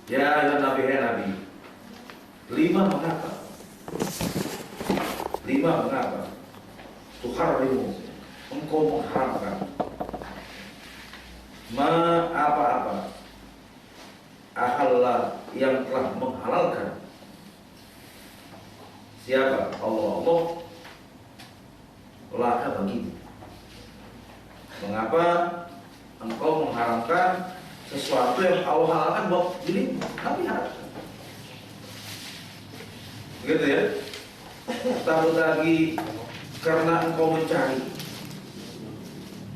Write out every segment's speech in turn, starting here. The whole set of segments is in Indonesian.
Ya Nabi, ya Nabi. Lima mengapa? Tuharrimu, engkau mengharamkan apa-apa ahalla yang telah menghalalkan. Siapa? Allah laka bagimu. Mengapa engkau mengharamkan sesuatu yang Allah halalkan buat dirimu? Nabi haramkan. Begitu ya. Takut lagi karena engkau mencari.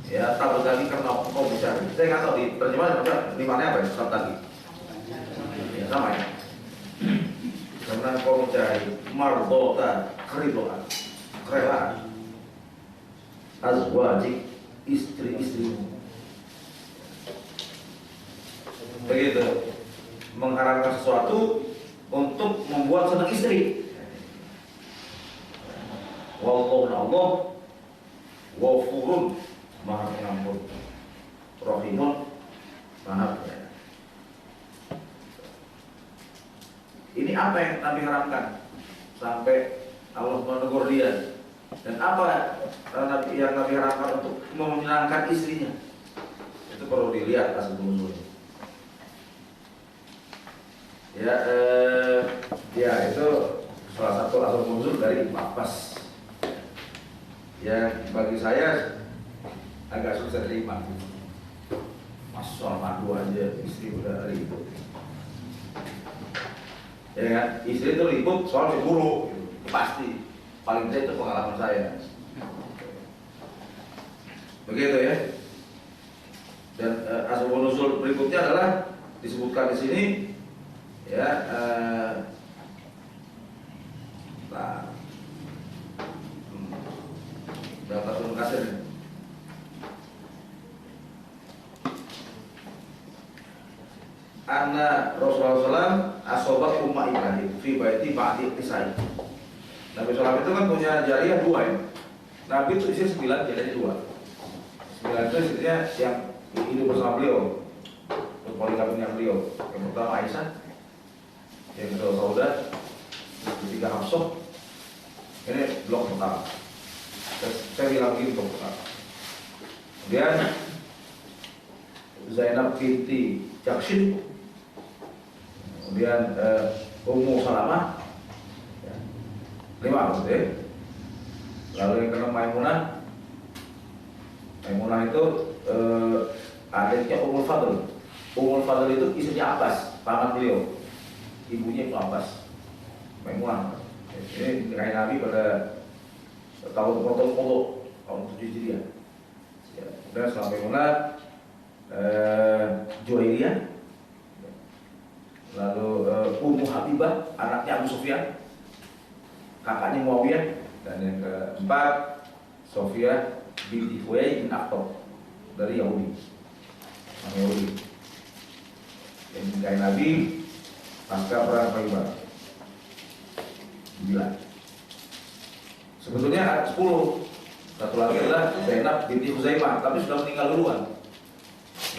Ya, takut lagi karena engkau mencari. Saya nggak tahu di terjemahan limanya apa ya, takut lagi. Ya, sama ya. Karena engkau mencari mardota, keridoan, kerelaan, azwajik, istri-istrimu. Begitu, mengharamkan sesuatu untuk membuat senang istri. Wallahu Allah Ghafurun, Maha Pengampun, Rahimun, Maha Penyayang. Ini apa yang Nabi haramkan sampai Allah menegur dia, dan apa yang Nabi haramkan untuk menyenangkan istrinya. Itu perlu dilihat asal usulnya. Ya itu salah satu asal usul dari Ibnu Abbas. Ya bagi saya agak susah terima. Mas soal madu aja istri udah ribut. Ya kan, istri itu ribut soal cemburu, pasti. Paling tidak itu pengalaman saya. Begitu ya. Dan asal usul berikutnya adalah disebutkan di sini. Ya, berapa turun kasir? Anna Rasulullah SAW asobat ummah Ibrahim fi baiti ba'di isai. Nabi SAW itu kan punya jariah dua ya. Nabi itu isi 9, jariahnya 2. 9 itu istrinya yang hidup bersama beliau, poligaminya beliau. Yang pertama Aisyah, yang kedua Saudah, yang ketiga Hafsah. Ini blok pertama. Saya bilang gini blok pertama. Kemudian Zainab binti Jakshin, kemudian Ummu Salamah, ya, 5 maksudnya. Lalu yang keenam Maimunah. Maimunah itu adiknya Ummul Fadl. Ummul Fadl itu istrinya Abbas, paman beliau. Ibunya Ibnu Abbas, Maimunah. Ini nikahin Nabi pada tahun tahun 7 Hijriah. Ya, kemudian setelah Maimunah, Juwairiyah, lalu Ummu Habibah, anaknya Abu Sufyan, kakaknya Muawiyah, dan yang keempat Sofia binti Huyai bin Akhtab dari Yahudi, orang Yahudi. Yang nikahin Nabi pasca perang Khaybar 9. Sebetulnya ada 10. Satu lagi adalah Zainab binti Huzaimah, tapi sudah meninggal duluan.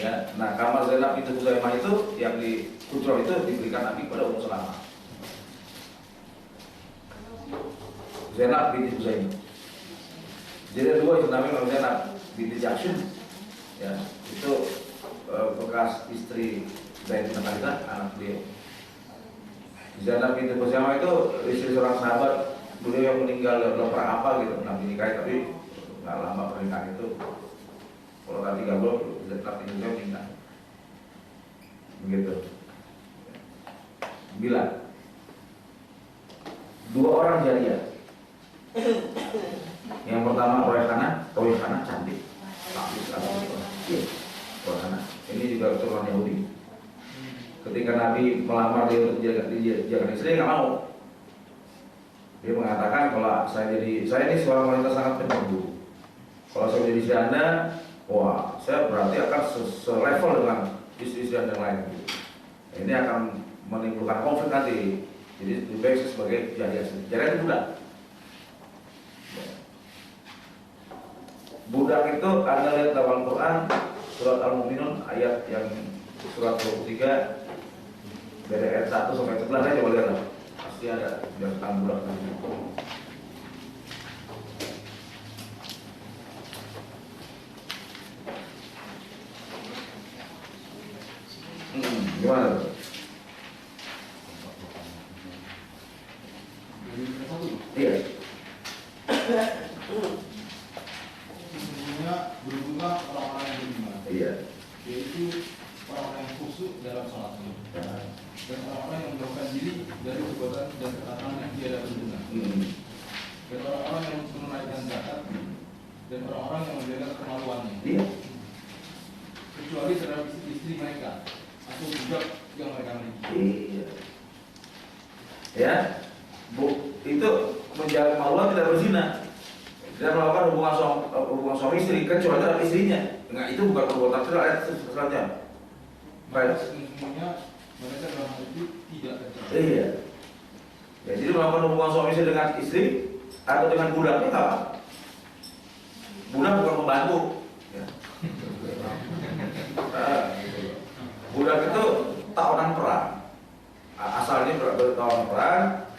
Ya, nah kamar Zainab binti Huzaimah itu yang di Hujrah itu diberikan Nabi pada Ummu Salamah. Zainab binti Huzaimah. Jadi ada 2 itu namanya Zainab binti Jakshin. Ya, itu bekas istri Zaid bin Harithah, anak beliau. Zainab binti Huzaimah itu istri seorang sahabat beliau yang meninggal dalam perang apa gitu, Nabi nikahi, tapi nggak lama pernikahan itu. Kalau nggak 3 bulan, Zainab binti Huzaimah meninggal. Begitu. 9. 2 orang jariah. Yang pertama Royhana cantik. Royhana. Ini juga keturunan Yahudi. Ketika Nabi melamar dia untuk dijadikan istri, nggak mau. Dia mengatakan kalau saya ini seorang wanita sangat penyembuh. Kalau saya menjadi istri Anda, wah, saya berarti akan selevel dengan istri-istri Anda yang lain. Ini akan menimbulkan konflik nanti. Jadi lebih baik saya sebagai jariah. Jariah itu budak. Budak itu Anda lihat dalam Quran surat Al-Mu'minun ayat yang surat 23 dari ayat 1 sampai 11 aja, coba lihat lah. Pasti ada tentang budak tadi. Gimana tuh? Iya. Sesungguhnya berhubunglah orang-orang yang beriman, Iya. yaitu orang-orang yang khusyuk dalam salatnya, dan orang-orang yang menjauhkan diri dari perbuatan dan kata-kata yang tiada berguna, dan orang-orang yang menunaikan zakat, dan orang-orang yang menjaga kemaluannya, Iya. kecuali terhadap istri mereka atau budak yang mereka miliki. Iya. Ya, itu menjaga kemaluan tidak berzina, tidak melakukan hubungan suami istri kecuali terhadap istrinya. Nah, itu bukan perbuatan zina, ayat selanjutnya. Baik. Sesungguhnya mereka dalam hal itu tidak tercela. Iya. Ya, jadi melakukan hubungan suami istri dengan istri atau dengan budaknya nggak apa. Budak bukan pembantu. Ya. Budak itu tawanan perang. Asalnya bertawanan perang.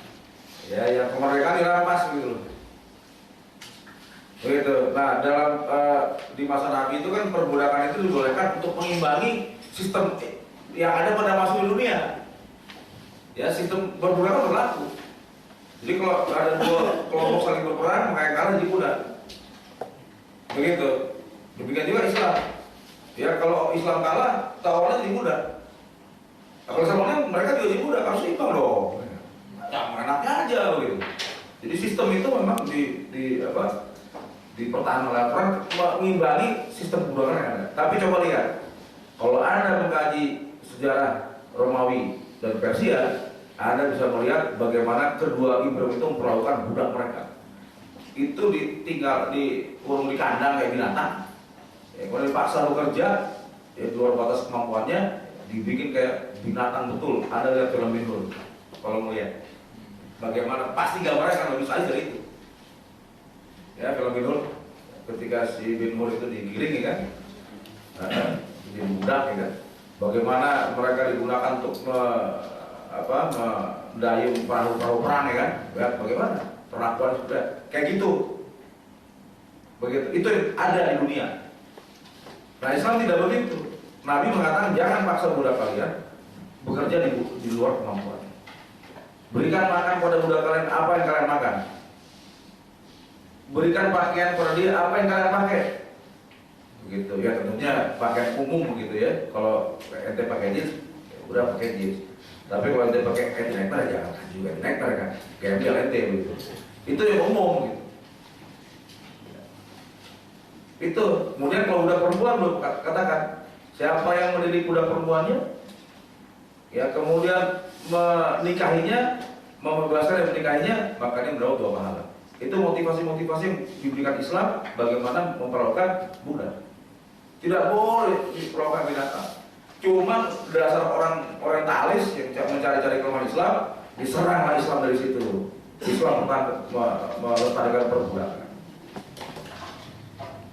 Ya, yang kemerdekaan dirampas gitu loh. Begitu. Nah, dalam di masa Nabi itu kan perbudakan itu dibolehkan untuk mengimbangi sistem yang ada pada masa dunia. Ya, sistem perbudakan berlaku. Jadi kalau ada dua kelompok saling berperang, maka yang kalah jadi budak. Begitu. Demikian juga Islam. Ya, kalau Islam kalah, tawanan jadi budak. Nah, kalau Islam mereka juga jadi budak, harus imbang dong. Ya, enaknya aja begitu. Jadi sistem itu memang dipertahankan oleh Al-Quran mengimbangi sistem perbudakan yang ada. Tapi coba lihat, kalau Anda mengkaji sejarah Romawi dan Persia, Anda bisa melihat bagaimana kedua imperium itu memperlakukan budak mereka. Itu dikurung di kandang kayak binatang. Ya, kalau dipaksa bekerja, ya luar batas kemampuannya, dibikin kayak binatang betul. Anda lihat film Ben-Hur, kalau melihat bagaimana pasti gambarnya akan lebih saja dari itu. Ya, film Ben-Hur ketika si Ben-Hur itu digiring, ya kan, jadi budak, ya kan. Bagaimana mereka digunakan untuk mendayung perahu-perahu perang, ya kan? Ya, bagaimana perlakuan sudah kayak gitu. Begitu, itu ada di dunia. Nah, Islam tidak begitu. Nabi mengatakan jangan paksa budak kalian bekerja di luar kemampuan. Berikan makan pada budak kalian apa yang kalian makan. Berikan pakaian pada dia apa yang kalian pakai. Begitu ya, tentunya pakaian umum begitu ya. Kalau ente pakai jeans, ya udah pakai jeans. Tapi kalau ente pakai sneaker, jangan juga sneaker kan. Kayak biar ente begitu. Itu yang umum gitu. Itu. Kemudian kalau budak perempuan belum katakan siapa yang mendidik budak perempuannya, ya kemudian menikahinya, membebaskan dan menikahinya, maka dia mendapat 2 pahala. Itu motivasi-motivasi yang diberikan Islam bagaimana memperlakukan budak. Tidak boleh diperlakukan binatang. Cuma dasar orang orientalis yang mencari-cari kelemahan Islam, diseranglah Islam dari situ. Islam tentang melestarikan perbudakan.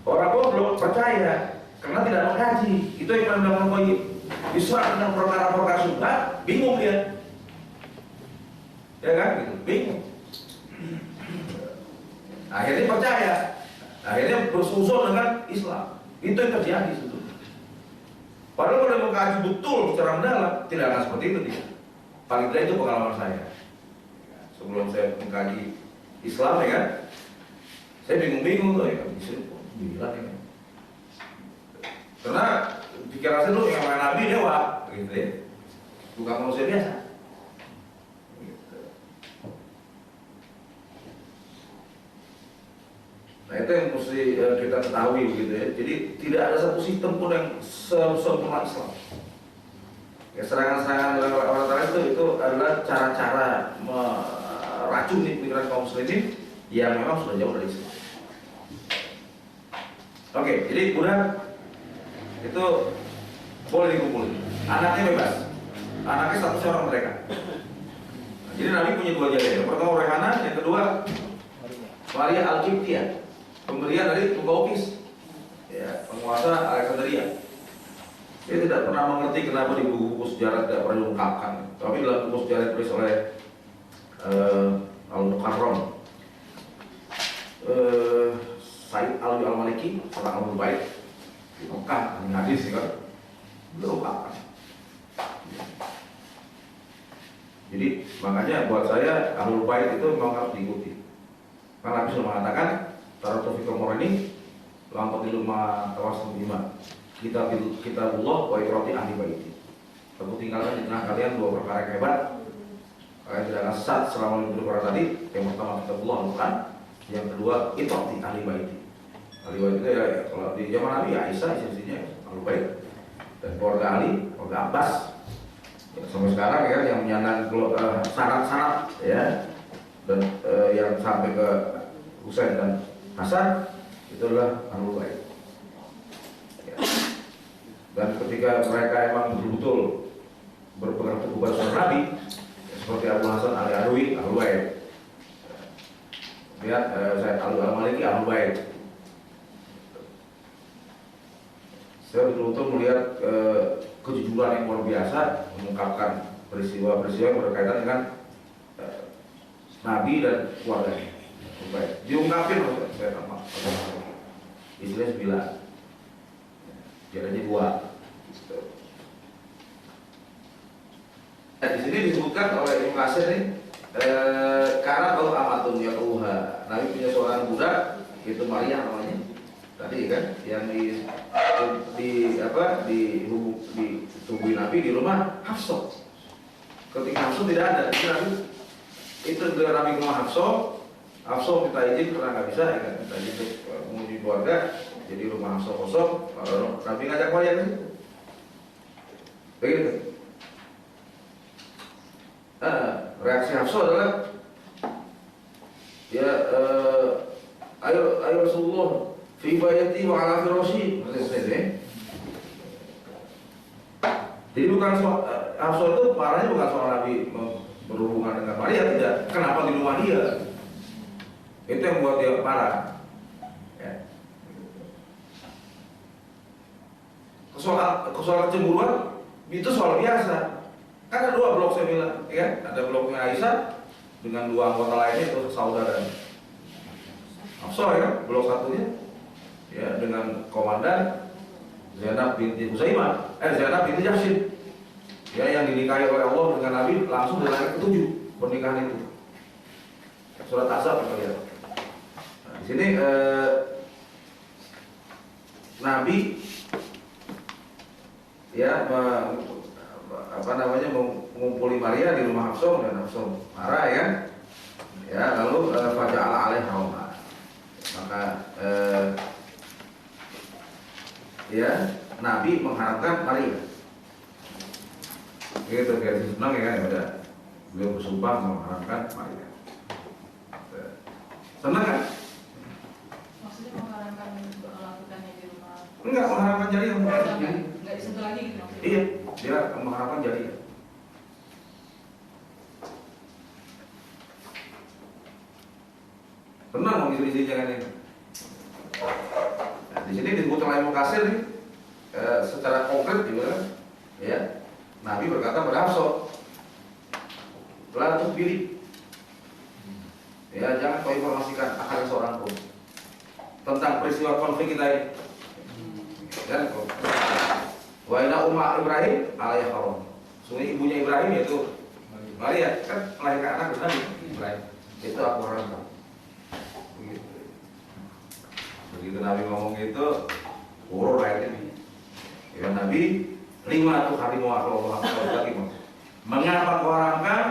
Orang goblok percaya karena tidak mengkaji. Itu yang mendapat poin. Diserang dengan perkara-perkara sunnah, bingung dia. Ya kan? Gitu. Bingung. Akhirnya percaya. Akhirnya bersuzon dengan Islam. Itu yang terjadi sebetulnya. Padahal kalau mengkaji betul secara mendalam, tidak akan seperti itu dia. Paling tidak itu pengalaman saya. Sebelum saya mengkaji Islam, ya kan, saya bingung-bingung tuh, ya kan, bilang ya. Karena pikiran saya dulu yang Nabi dewa, gitu ya, bukan manusia biasa. Gitu. Nah, itu yang mesti kita ketahui, gitu ya. Jadi tidak ada satu sistem pun yang sempurna Islam. Ya, serangan-serangan orang itu adalah cara-cara meracuni pikiran kaum muslimin yang memang sudah jauh dari Islam. Oke, jadi budak itu boleh dikumpulin. Anaknya bebas. Anaknya statusnya orang mereka. Nah, jadi Nabi punya 2 jariah. Yang pertama Rehana, yang kedua Maria Al-Qibtiyah, pemberian dari Tukaukis, ya, penguasa Alexandria. Saya tidak pernah mengerti kenapa di buku sejarah tidak pernah diungkapkan. Tapi dalam buku sejarah ditulis oleh Al-Mukarram, Said Alwi Al-Maliki, seorang Ahlul Bait di Mekah, ini hadis kan, diungkapkan. Jadi makanya buat saya Ahlul Bait itu memang harus diikuti. Karena Nabi sudah mengatakan, Taraktu fikum ini lampau di rumah tawasul lima. Kitabullah wa ikrati ahli baiti. Aku tinggalkan di tengah kalian dua perkara yang hebat. Kalian tidak akan sesat selama mengikuti perkara tadi. Yang pertama kitabullah Al-Quran, yang kedua ikrati ahli baiti. Ahli baiti itu ya kalau di zaman Nabi Aisyah isinya ahli bait dan keluarga Ali, keluarga Abbas. Ya, sampai sekarang ya yang menyandang syarat-syarat ya dan yang sampai ke Husain dan Hasan itu adalah ahli bait. Dan ketika mereka emang betul-betul berpegang teguh pada sunnah Nabi, ya, seperti Abu Hasan Al-Alwi, Ahlul Bait. Lihat saya Al-Maliki, Ahlul Bait. Saya betul-betul melihat kejujuran yang luar biasa mengungkapkan peristiwa-peristiwa yang berkaitan dengan Nabi dan keluarganya. Diungkapin saya tambah. Istilah 9. Jadinya 2. Di sini disebutkan oleh Ibnu Katsir nih, karena kalau amatun ya Tuhan, Nabi punya seorang budak, itu Maria namanya. Tadi kan, yang ditubuhi Nabi di rumah Hafsah. Ketika Hafsah tidak ada, Nabi itu dengan Nabi ke rumah Hafsah minta izin karena nggak bisa, ya kan? Minta izin untuk mengunjungi keluarga. Jadi rumah Hafsah kosong, Nabi ngajak Maria ke situ. Begitu. Reaksi Hafsah adalah, ya ayo Rasulullah, fi baiti wa ala firasyi. Jadi bukan Hafsah itu marahnya bukan soal Nabi berhubungan dengan Maria, tidak. Kenapa di rumah dia? Itu yang membuat dia marah. Soal kecemburuan itu soal biasa. Kan ada 2 blok saya bilang, ya. Ada bloknya Aisyah dengan 2 anggota lainnya itu saudara Hafsah ya, blok satunya ya dengan komandan Zainab binti Huzaimah, Zainab binti Jahsin. Ya yang dinikahi oleh Allah dengan Nabi langsung di langit ke-7 pernikahan itu. Surat Ahzab kita lihat. Nah, di sini Nabi ya mengumpuli Maria di rumah Hafsah dan Hafsah marah ya. Ya lalu faja'ala alaiha ma. Maka ya Nabi mengharapkan Maria. Gitu kayak senang ya kan, ya udah beliau bersumpah mengharapkan Maria. Senang kan? Maksudnya mengharapkan melakukannya di rumah? Enggak, mengharapkan jadi yang enggak disentuh lagi gitu maksudnya? Iya, dia mengharapkan jadi. Tenang mau istri-istri jangan ini. Nah, di sini disebut oleh Ibnu Katsir nih, secara konkret juga, ya Nabi berkata pada Hafsah, "La tukhbiri." Ya, jangan kau informasikan akan seorang pun tentang peristiwa konflik kita ini. Dan wa inna umma Ibrahim alaihi haram. Sungguh ibunya Ibrahim yaitu Maria kan melahirkan anak Nabi Ibrahim. Itu aku haramkan. Begitu Nabi ngomong itu, urur ayat ini. Ya Nabi, 5 tuh harimu Allah lagi. Mengapa kau haramkan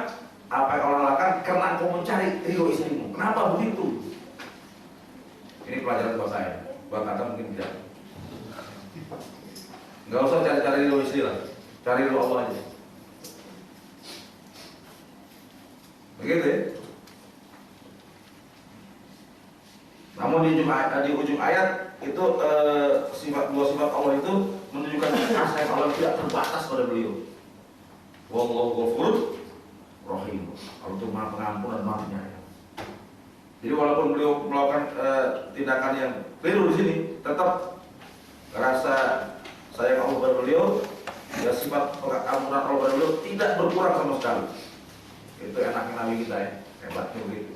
apa yang kau lakukan? Karena kau mencari ridho istrimu. Kenapa begitu? Ini pelajaran buat saya. Buat kata mungkin tidak. Enggak usah cari-cari ridho istri lah. Cari ridho Allah aja. Begitu ya? Namun di ujung ayat itu dua sifat Allah itu menunjukkan kasih Allah tidak terbatas pada beliau. Wallahu ghafurur rahim. Allah itu Maha Pengampun dan Maha Penyayang. Jadi walaupun beliau melakukan tindakan yang keliru di sini, tetap rasa sayang Allah kepada beliau, ya sifat pengampunan Allah kepada beliau tidak berkurang sama sekali. Itu enaknya Nabi kita ya, hebatnya begitu.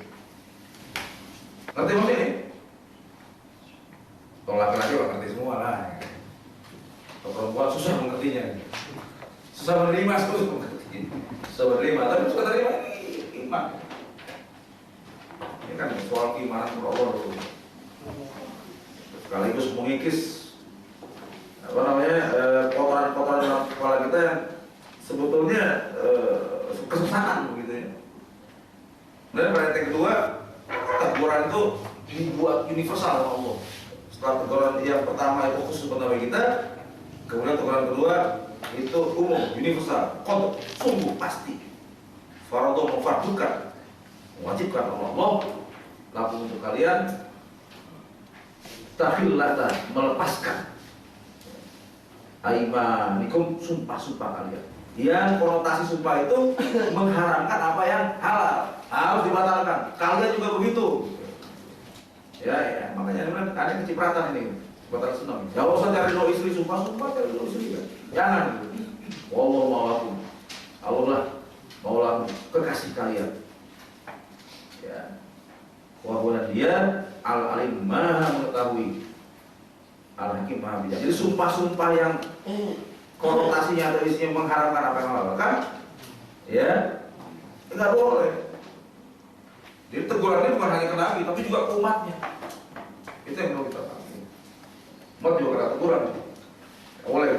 Ngerti maksud ini? Kalau laki-laki ngerti semua lah. Kalau perempuan susah mengertinya, susah menerima, susah mengerti, susah menerima. Tapi suka terima ini iman. Ini kan soal keimanan kepada Allah dulu. Sekaligus mengikis apa namanya kotoran-kotoran dalam kepala kita yang sebetulnya kesesatan begitu ya. Dan pada yang kedua, teguran itu dibuat universal oleh Allah. Setelah teguran yang pertama itu khusus untuk Nabi kita, kemudian teguran kedua itu umum, universal, qad, sungguh pasti. Faradhu memfardukan, mewajibkan Allah lakum untuk kalian tahillatan, melepaskan aimanikum, sumpah-sumpah kalian. Yang konotasi sumpah itu mengharamkan apa yang halal, harus dibatalkan. Kalian juga begitu. Ya, makanya ada kecipratan ini, cipratan senang. Ya usah cari lo istri, sumpah-sumpah cari lo istri kan. Jangan. Wallahu ma'alakum. Allah maulah kekasih kalian. Ya. Wahwana dia al-alim maha mengetahui, al-hakim maha bijak. Jadi sumpah-sumpah yang konotasinya atau isinya mengharamkan apa yang halal kan? Ya, nggak boleh. Jadi teguran ini bukan hanya ke Nabi, tapi juga ke umatnya. Itu yang perlu kita pahami. Umat juga kena teguran. Nggak boleh.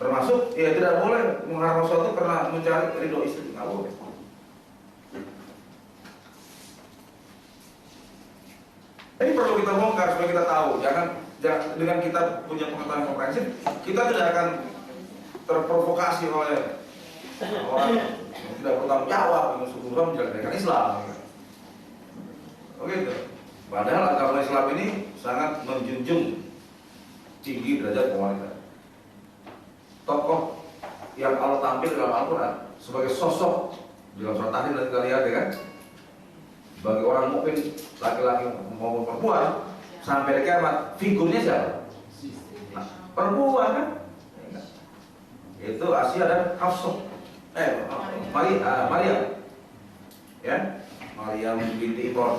Termasuk, ya tidak boleh mengharamkan sesuatu karena mencari ridho istri. Nggak boleh. Ini perlu kita bongkar supaya kita tahu. Jangan dengan kita punya pengetahuan komprehensif, kita tidak akan terprovokasi oleh orang yang tidak bertanggung jawab dengan sebuah menjalankan Islam. Begitu. Padahal agama Islam ini sangat menjunjung tinggi derajat wanita. Tokoh yang Allah tampil dalam Al-Quran sebagai sosok dalam surat Tahrim nanti kita lihat ya kan, bagi orang mukmin laki-laki maupun perempuan sampai kiamat, figurnya siapa? Nah, perempuan kan? Itu Asia dan Hafsah. Maria, ya, Maryam binti Imran.